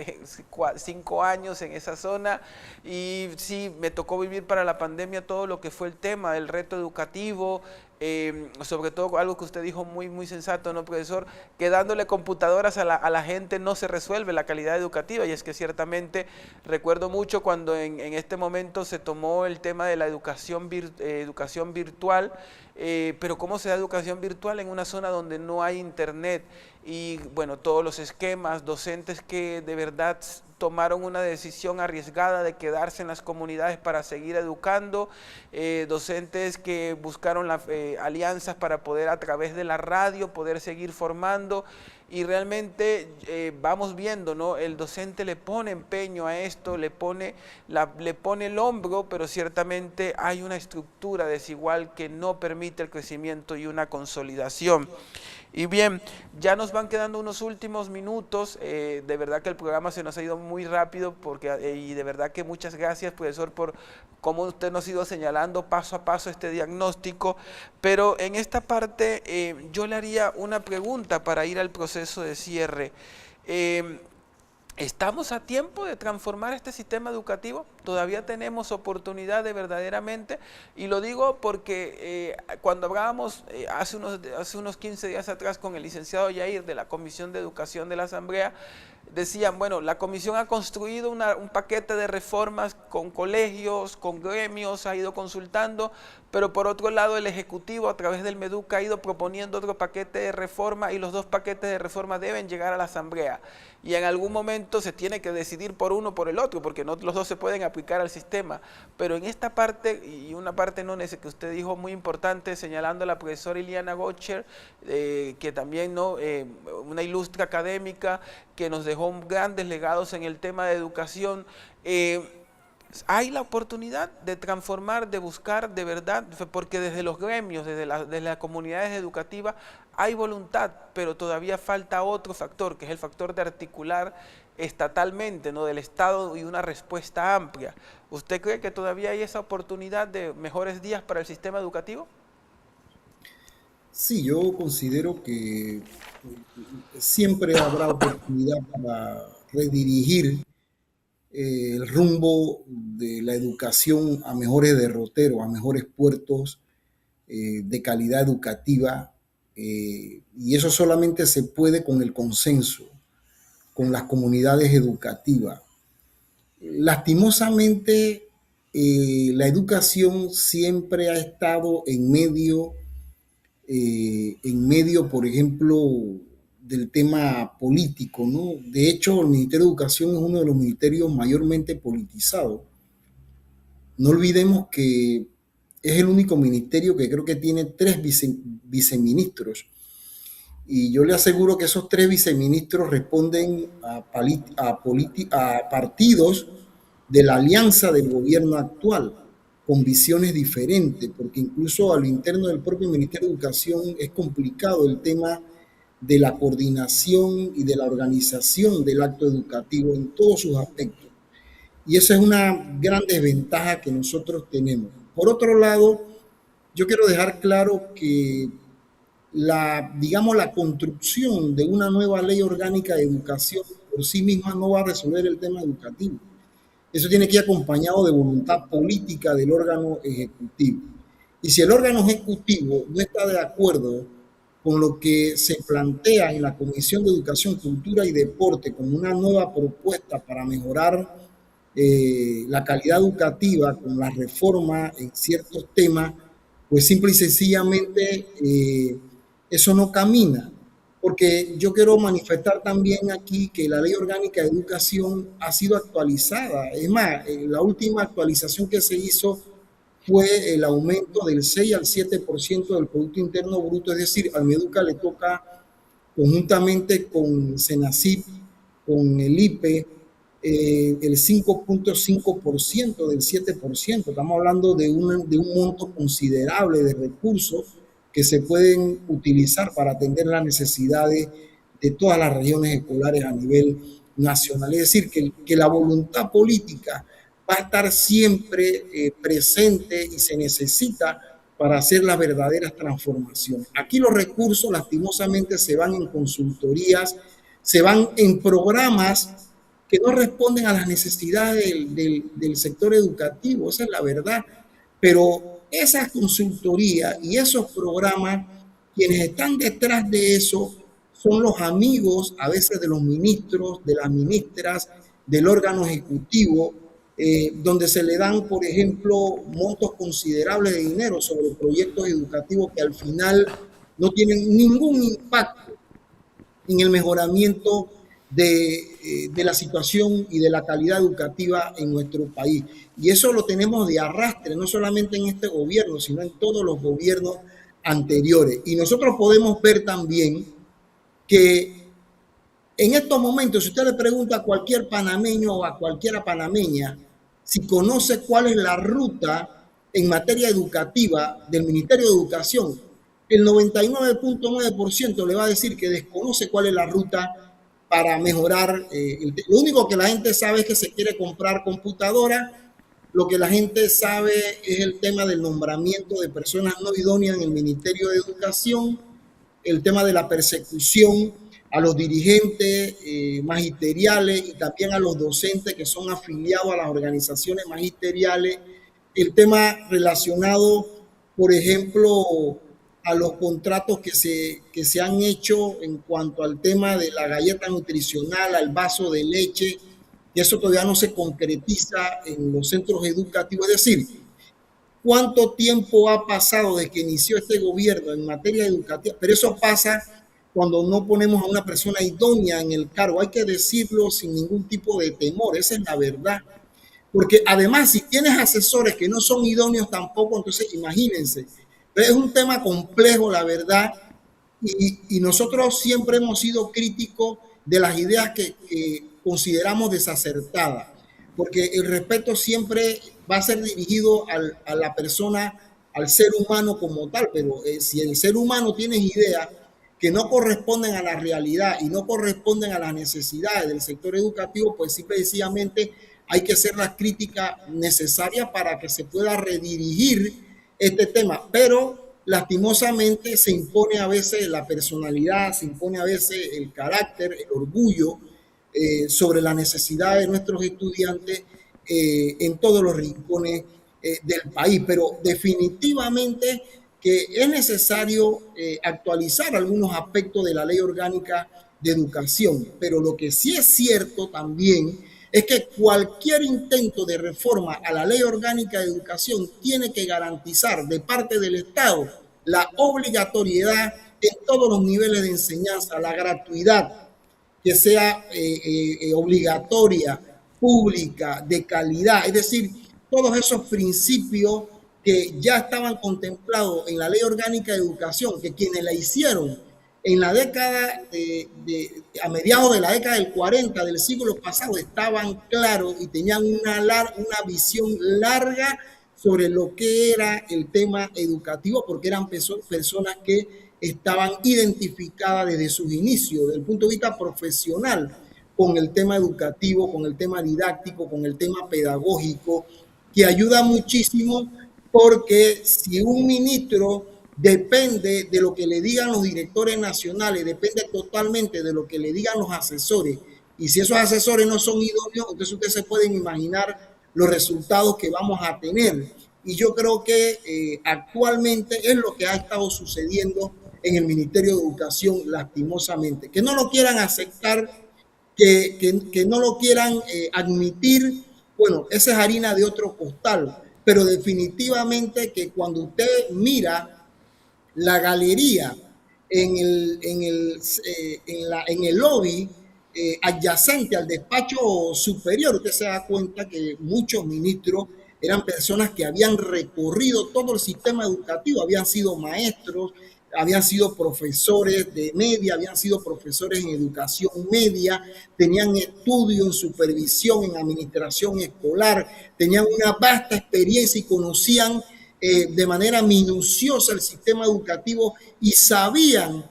5 años en esa zona, y sí, me tocó vivir para la pandemia todo lo que fue el tema del reto educativo, sobre todo algo que usted dijo muy sensato, ¿no, profesor? Que dándole computadoras a la gente no se resuelve la calidad educativa, y es que ciertamente recuerdo mucho cuando en este momento se tomó el tema de la educación virtual, pero ¿cómo se da educación virtual en una zona donde no hay internet? Y bueno, todos los esquemas, docentes que de verdad tomaron una decisión arriesgada de quedarse en las comunidades para seguir educando, docentes que buscaron alianzas para poder a través de la radio poder seguir formando, y realmente vamos viendo, ¿no? El docente le pone empeño a esto, le pone el hombro, pero ciertamente hay una estructura desigual que no permite el crecimiento y una consolidación. Y bien, ya nos van quedando unos últimos minutos, de verdad que el programa se nos ha ido muy rápido, y de verdad que muchas gracias, profesor, por cómo usted nos ha ido señalando paso a paso este diagnóstico, pero en esta parte yo le haría una pregunta para ir al proceso de cierre. ¿Estamos a tiempo de transformar este sistema educativo? ¿Todavía tenemos oportunidad de verdaderamente? Y lo digo porque cuando hablábamos hace unos 15 días atrás con el licenciado Yair de la Comisión de Educación de la Asamblea, decían, bueno, la comisión ha construido un paquete de reformas con colegios, con gremios, ha ido consultando, pero por otro lado el Ejecutivo a través del MEDUC ha ido proponiendo otro paquete de reforma, y los dos paquetes de reforma deben llegar a la Asamblea. Y en algún momento se tiene que decidir por uno o por el otro, porque no los dos se pueden aplicar al sistema. Pero en esta parte, y una parte no que usted dijo muy importante, señalando a la profesora Iliana Gotcher, que también, ¿no?, una ilustre académica que nos dejó grandes legados en el tema de educación, hay la oportunidad de transformar, de buscar de verdad, porque desde los gremios, desde las comunidades educativas hay voluntad, pero todavía falta otro factor, que es el factor de articular estatalmente, ¿no?, del Estado, y una respuesta amplia. ¿Usted cree que todavía hay esa oportunidad de mejores días para el sistema educativo? Sí, yo considero que siempre habrá oportunidad para redirigir el rumbo de la educación a mejores derroteros, a mejores puertos de calidad educativa, y eso solamente se puede con el consenso, con las comunidades educativas. Lastimosamente, la educación siempre ha estado en medio, por ejemplo, del tema político, ¿no? De hecho, el Ministerio de Educación es uno de los ministerios mayormente politizados. No olvidemos que es el único ministerio que creo que tiene 3 viceministros. Y yo le aseguro que esos 3 viceministros responden a partidos de la alianza del gobierno actual, con visiones diferentes, porque incluso a lo interno del propio Ministerio de Educación es complicado el tema de la coordinación y de la organización del acto educativo en todos sus aspectos. Y esa es una gran desventaja que nosotros tenemos. Por otro lado, yo quiero dejar claro que la construcción de una nueva ley orgánica de educación por sí misma no va a resolver el tema educativo. Eso tiene que ir acompañado de voluntad política del órgano ejecutivo. Y si el órgano ejecutivo no está de acuerdo con lo que se plantea en la Comisión de Educación, Cultura y Deporte como una nueva propuesta para mejorar la calidad educativa con la reforma en ciertos temas, pues simple y sencillamente eso no camina. porque yo quiero manifestar también aquí que la Ley Orgánica de Educación ha sido actualizada. Es más, la última actualización que se hizo fue el aumento del 6 al 7% del Producto Interno Bruto, es decir, al Meduca le toca conjuntamente con Senacip, con el IPE, el 5.5% del 7%. Estamos hablando de un monto considerable de recursos que se pueden utilizar para atender las necesidades de todas las regiones escolares a nivel nacional. Es decir, que la voluntad política va a estar siempre presente y se necesita para hacer las verdaderas transformaciones. Aquí los recursos lastimosamente se van en consultorías, se van en programas que no responden a las necesidades del sector educativo, esa es la verdad. Pero esas consultorías y esos programas, quienes están detrás de eso son los amigos a veces de los ministros, de las ministras, del órgano ejecutivo, donde se le dan, por ejemplo, montos considerables de dinero sobre proyectos educativos que al final no tienen ningún impacto en el mejoramiento de la situación y de la calidad educativa en nuestro país. Y eso lo tenemos de arrastre, no solamente en este gobierno, sino en todos los gobiernos anteriores. Y nosotros podemos ver también que en estos momentos, si usted le pregunta a cualquier panameño o a cualquiera panameña si conoce cuál es la ruta en materia educativa del Ministerio de Educación, el 99.9% le va a decir que desconoce cuál es la ruta para mejorar. Lo único que la gente sabe es que se quiere comprar computadora, lo que la gente sabe es el tema del nombramiento de personas no idóneas en el Ministerio de Educación, el tema de la persecución a los dirigentes magisteriales y también a los docentes que son afiliados a las organizaciones magisteriales, el tema relacionado, por ejemplo, a los contratos que se han hecho en cuanto al tema de la galleta nutricional, al vaso de leche, y eso todavía no se concretiza en los centros educativos. Es decir, ¿cuánto tiempo ha pasado desde que inició este gobierno en materia educativa? Pero eso pasa cuando no ponemos a una persona idónea en el cargo. Hay que decirlo sin ningún tipo de temor, esa es la verdad. Porque además, si tienes asesores que no son idóneos tampoco, entonces imagínense. Es un tema complejo, la verdad, y nosotros siempre hemos sido críticos de las ideas que consideramos desacertadas, porque el respeto siempre va a ser dirigido a la persona, al ser humano como tal, pero si el ser humano tiene ideas que no corresponden a la realidad y no corresponden a las necesidades del sector educativo, pues simple y sencillamente hay que hacer las críticas necesarias para que se pueda redirigir este tema. Pero lastimosamente se impone a veces la personalidad, se impone a veces el carácter, el orgullo sobre la necesidad de nuestros estudiantes en todos los rincones del país. Pero definitivamente que es necesario actualizar algunos aspectos de la Ley Orgánica de Educación, pero lo que sí es cierto también es que cualquier intento de reforma a la Ley Orgánica de Educación tiene que garantizar de parte del Estado la obligatoriedad en todos los niveles de enseñanza, la gratuidad, que sea obligatoria, pública, de calidad, es decir, todos esos principios que ya estaban contemplados en la Ley Orgánica de Educación, que quienes la hicieron en la década a mediados de la década del 40 del siglo pasado estaban claros y tenían una visión larga sobre lo que era el tema educativo, porque eran personas que estaban identificadas desde sus inicios, desde el punto de vista profesional, con el tema educativo, con el tema didáctico, con el tema pedagógico, que ayuda muchísimo, porque si un ministro depende de lo que le digan los directores nacionales, depende totalmente de lo que le digan los asesores, y si esos asesores no son idóneos, entonces ustedes se pueden imaginar los resultados que vamos a tener. Y yo creo que actualmente es lo que ha estado sucediendo en el Ministerio de Educación, lastimosamente. Que no lo quieran aceptar, que no lo quieran admitir, bueno, esa es harina de otro costal, pero definitivamente que cuando usted mira la galería en el lobby adyacente al despacho superior. Usted se da cuenta que muchos ministros eran personas que habían recorrido todo el sistema educativo, habían sido maestros, habían sido profesores de media, habían sido profesores en educación media, tenían estudio en supervisión, en administración escolar, tenían una vasta experiencia y conocían de manera minuciosa el sistema educativo y sabían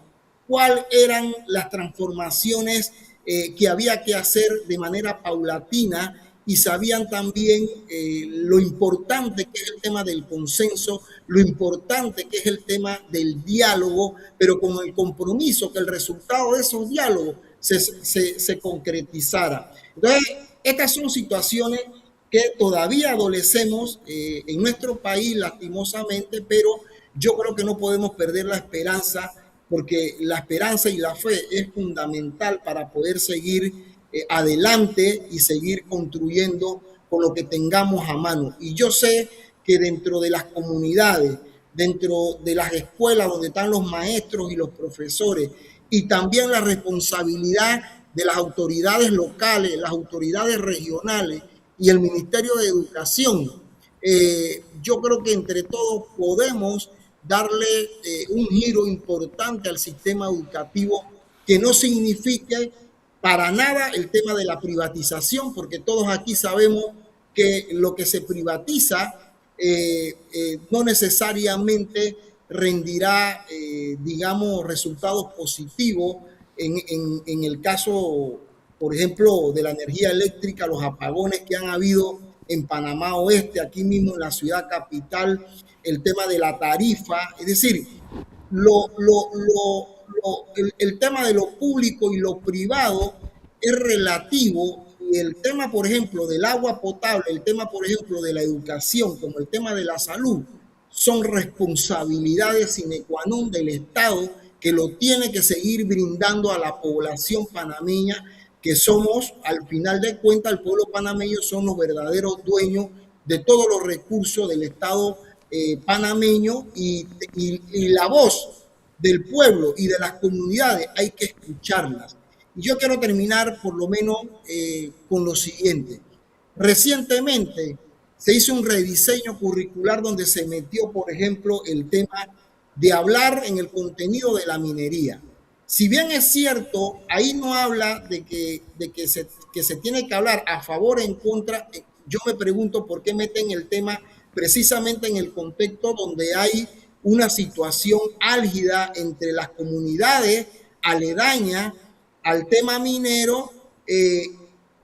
cuáles eran las transformaciones que había que hacer de manera paulatina, y sabían también lo importante que es el tema del consenso, lo importante que es el tema del diálogo, pero con el compromiso que el resultado de esos diálogos se concretizara. Entonces, estas son situaciones que todavía adolecemos en nuestro país, lastimosamente, pero yo creo que no podemos perder la esperanza, porque la esperanza y la fe es fundamental para poder seguir adelante y seguir construyendo con lo que tengamos a mano. Y yo sé que dentro de las comunidades, dentro de las escuelas donde están los maestros y los profesores, y también la responsabilidad de las autoridades locales, las autoridades regionales y el Ministerio de Educación, yo creo que entre todos podemos darle un giro importante al sistema educativo, que no signifique para nada el tema de la privatización, porque todos aquí sabemos que lo que se privatiza no necesariamente rendirá, digamos, resultados positivos en el caso, por ejemplo, de la energía eléctrica, los apagones que han habido en Panamá Oeste, aquí mismo en la ciudad capital, el tema de la tarifa, es decir, el tema de lo público y lo privado es relativo, y el tema, por ejemplo, del agua potable, el tema, por ejemplo, de la educación, como el tema de la salud, son responsabilidades sine qua non del Estado, que lo tiene que seguir brindando a la población panameña, que somos, al final de cuentas, el pueblo panameño son los verdaderos dueños de todos los recursos del Estado panameño, y la voz del pueblo y de las comunidades hay que escucharlas. Y yo quiero terminar por lo menos con lo siguiente. Recientemente se hizo un rediseño curricular donde se metió, por ejemplo, el tema de hablar en el contenido de la minería. Si bien es cierto, ahí no habla de que se tiene que hablar a favor o en contra, yo me pregunto por qué meten el tema precisamente en el contexto donde hay una situación álgida entre las comunidades aledañas al tema minero,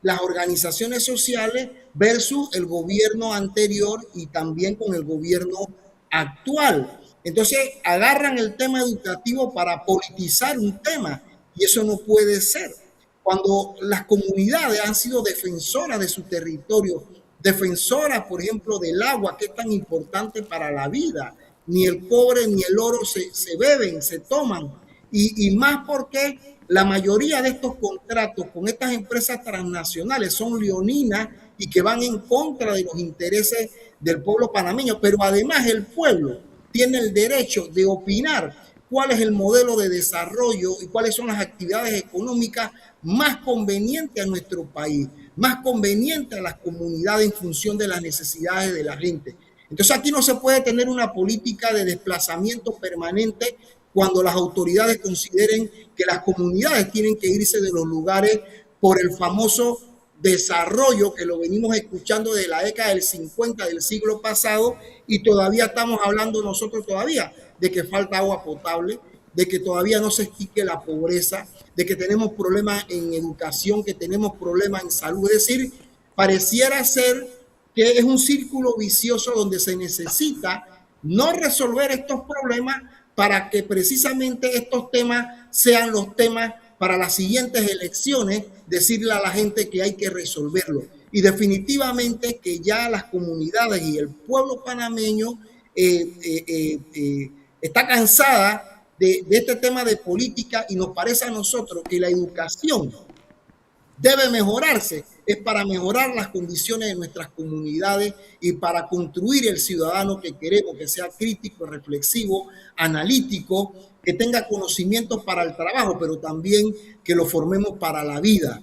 las organizaciones sociales versus el gobierno anterior y también con el gobierno actual. Entonces agarran el tema educativo para politizar un tema, y eso no puede ser. Cuando las comunidades han sido defensoras de su territorio, defensoras, por ejemplo, del agua, que es tan importante para la vida, ni el cobre ni el oro se beben, se toman, y más porque la mayoría de estos contratos con estas empresas transnacionales son leoninas y que van en contra de los intereses del pueblo panameño, pero además el pueblo tiene el derecho de opinar cuál es el modelo de desarrollo y cuáles son las actividades económicas más convenientes a nuestro país, más convenientes a las comunidades en función de las necesidades de la gente. Entonces aquí no se puede tener una política de desplazamiento permanente cuando las autoridades consideren que las comunidades tienen que irse de los lugares por el famoso desarrollo, que lo venimos escuchando desde la década del 50 del siglo pasado, y todavía estamos hablando nosotros todavía de que falta agua potable, de que todavía no se extingue la pobreza, de que tenemos problemas en educación, que tenemos problemas en salud. Es decir, pareciera ser que es un círculo vicioso donde se necesita no resolver estos problemas para que precisamente estos temas sean los temas para las siguientes elecciones, decirle a la gente que hay que resolverlo. Y definitivamente que ya las comunidades y el pueblo panameño está cansada de este tema de política, y nos parece a nosotros que la educación debe mejorarse es para mejorar las condiciones de nuestras comunidades y para construir el ciudadano que queremos, que sea crítico, reflexivo, analítico, que tenga conocimientos para el trabajo, pero también que lo formemos para la vida,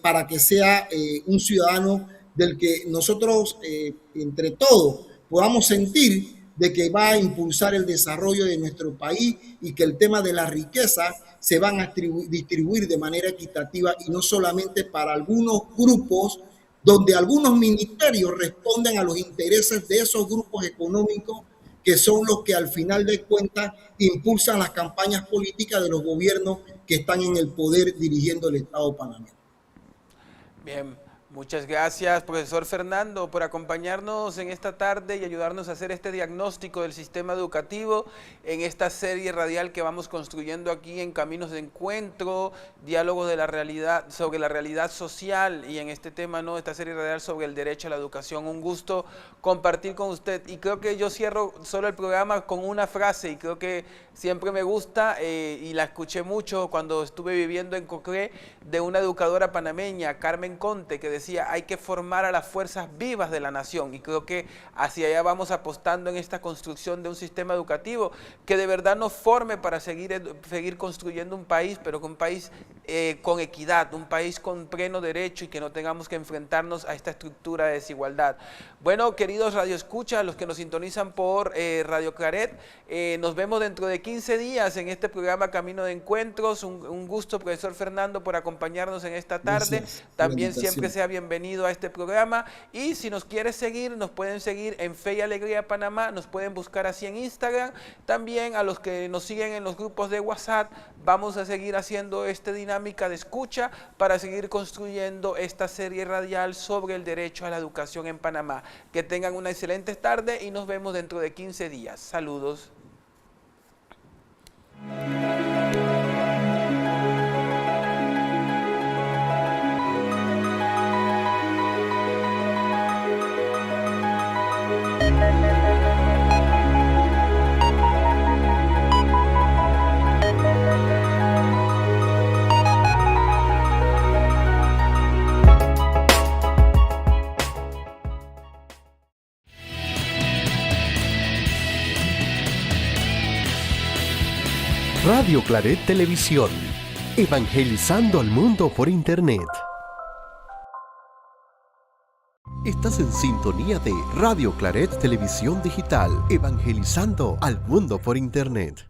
para que sea un ciudadano del que nosotros, entre todos, podamos sentir de que va a impulsar el desarrollo de nuestro país y que el tema de la riqueza se van a distribuir de manera equitativa y no solamente para algunos grupos, donde algunos ministerios responden a los intereses de esos grupos económicos que son los que al final de cuentas impulsan las campañas políticas de los gobiernos que están en el poder dirigiendo el Estado panameño. Bien, muchas gracias, profesor Fernando, por acompañarnos en esta tarde y ayudarnos a hacer este diagnóstico del sistema educativo en esta serie radial que vamos construyendo aquí en Caminos de Encuentro, diálogo de la realidad, sobre la realidad social, y en este tema, ¿no?, esta serie radial sobre el derecho a la educación. Un gusto compartir con usted, y creo que yo cierro solo el programa con una frase, y creo que siempre me gusta, y la escuché mucho cuando estuve viviendo en Coclé, de una educadora panameña, Carmen Conte, que decía: hay que formar a las fuerzas vivas de la nación, y creo que hacia allá vamos apostando en esta construcción de un sistema educativo que de verdad nos forme para seguir construyendo un país, pero con un país con equidad, un país con pleno derecho, y que no tengamos que enfrentarnos a esta estructura de desigualdad. Bueno, queridos radioescuchas, los que nos sintonizan por Radio Claret, nos vemos dentro de 15 días en este programa Camino de Encuentros. Un gusto, profesor Fernando, por acompañarnos en esta tarde. Gracias. También siempre sea bienvenido a este programa, y si nos quiere seguir, nos pueden seguir en Fe y Alegría Panamá, nos pueden buscar así en Instagram. También a los que nos siguen en los grupos de WhatsApp, vamos a seguir haciendo esta dinámica de escucha para seguir construyendo esta serie radial sobre el derecho a la educación en Panamá. Que tengan una excelente tarde y nos vemos dentro de 15 días. Saludos. Radio Claret Televisión, evangelizando al mundo por Internet. Estás en sintonía de Radio Claret Televisión Digital, evangelizando al mundo por Internet.